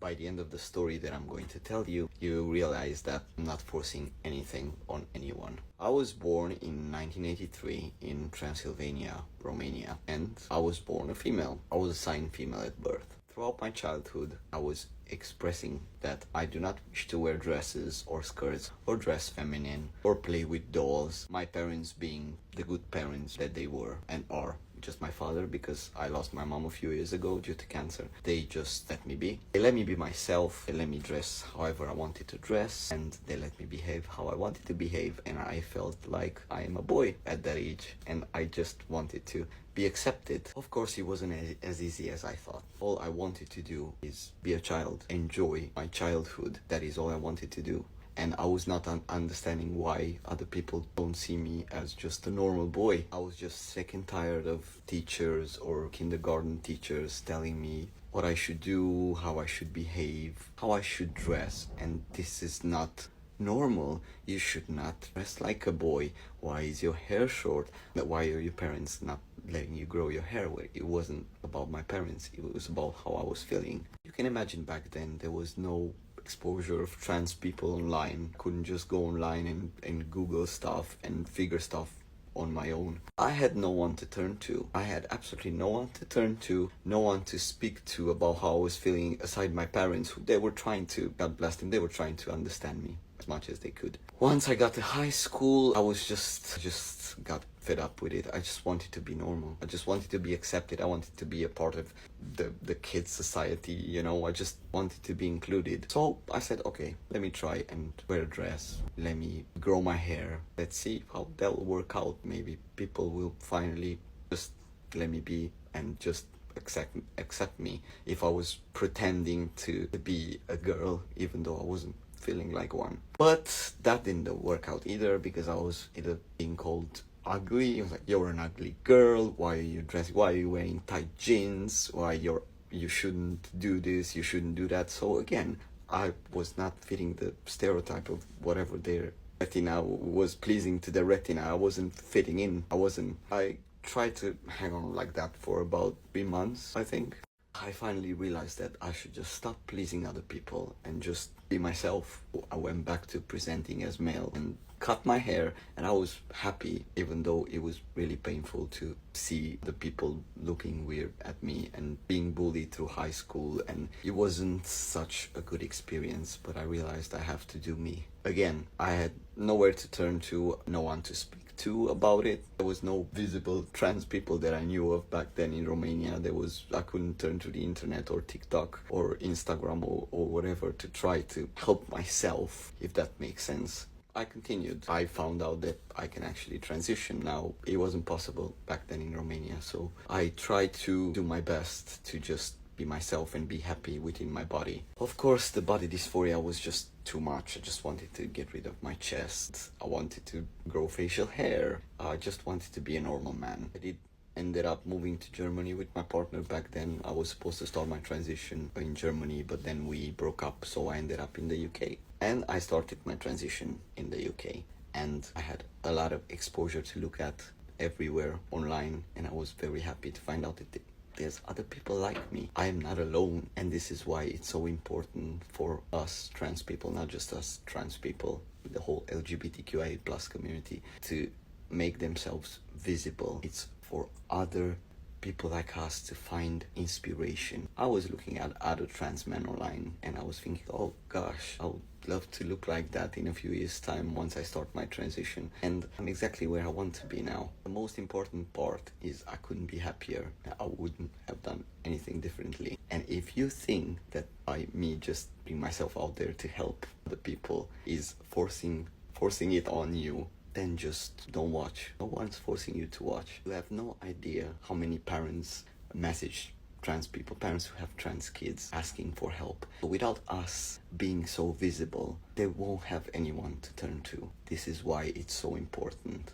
By the end of the story that I'm going to tell you, you realize that I'm not forcing anything on anyone. I was born in 1983 in Transylvania, Romania, and I was born a female. I was assigned female at birth. Throughout my childhood, I was expressing that I do not wish to wear dresses or skirts or dress feminine or play with dolls. My parents being the good parents that they were and are. Just my father, because I lost my mom a few years ago due to cancer. They just let me be. They let me be myself. They let me dress however I wanted to dress, and they let me behave how I wanted to behave. And I felt like I am a boy at that age, and I just wanted to be accepted. Of course, it wasn't as easy as I thought. All I wanted to do is be a child, enjoy my childhood. That is all I wanted to do. And I was not understanding why other people don't see me as just a normal boy. I was just sick and tired of teachers or kindergarten teachers telling me what I should do, how I should behave, how I should dress. And this is not normal. You should not dress like a boy. Why is your hair short? Why are your parents not letting you grow your hair? It wasn't about my parents. It was about how I was feeling. You can imagine back then there was no exposure of trans people online. Couldn't just go online and Google stuff and figure stuff on my own. I had no one to turn to. I had absolutely no one to turn to, no one to speak to about how I was feeling aside my parents, who they were trying to, God bless them, they were trying to understand me as much as they could. Once I got to high school, I was just got fed up with it. I just wanted to be normal. I just wanted to be accepted. I wanted to be a part of the kids society, you know. I just wanted to be included. So I said, okay, let me try and wear a dress. Let me grow my hair. Let's see how that will work out. Maybe people will finally just let me be and just accept me if I was pretending to be a girl, even though I wasn't feeling like one. But that didn't work out either, because I was either being called ugly. It was like, you're an ugly girl, why are you dressing, why are you wearing tight jeans, you shouldn't do this, you shouldn't do that. So again, I was not fitting the stereotype of whatever their retina was pleasing to their retina. I wasn't fitting in. I tried to hang on like that for about 3 months, I think. I finally realized that I should just stop pleasing other people and just be myself. I went back to presenting as male and cut my hair, and I was happy, even though it was really painful to see the people looking weird at me and being bullied through high school, and it wasn't such a good experience. But I realized I have to do me. Again, I had nowhere to turn to, no one to speak to about it. There was no visible trans people that I knew of back then in Romania. I couldn't turn to the internet or TikTok or Instagram or whatever to try to help myself, if that makes sense. I continued. I found out that I can actually transition now. It wasn't possible back then in Romania, so I tried to do my best to just be myself and be happy within my body. Of course, the body dysphoria was just too much. I just wanted to get rid of my chest. I wanted to grow facial hair. I just wanted to be a normal man. I ended up moving to Germany with my partner back then. I was supposed to start my transition in Germany, but then we broke up, so I ended up in the UK. And I started my transition in the UK. And I had a lot of exposure to look at everywhere online, and I was very happy to find out that there's other people like me. I am not alone, and this is why it's so important for us trans people, not just us trans people, the whole LGBTQIA plus community, to make themselves visible. It's for other people like us to find inspiration. I was looking at other trans men online, and I was thinking, oh gosh, I would love to look like that in a few years' time once I start my transition. And I'm exactly where I want to be now. The most important part is I couldn't be happier. I wouldn't have done anything differently. And if you think that by me just being myself out there to help the people is forcing it on you, then just don't watch. No one's forcing you to watch. You have no idea how many parents message trans people, parents who have trans kids, asking for help. But without us being so visible, they won't have anyone to turn to. This is why it's so important.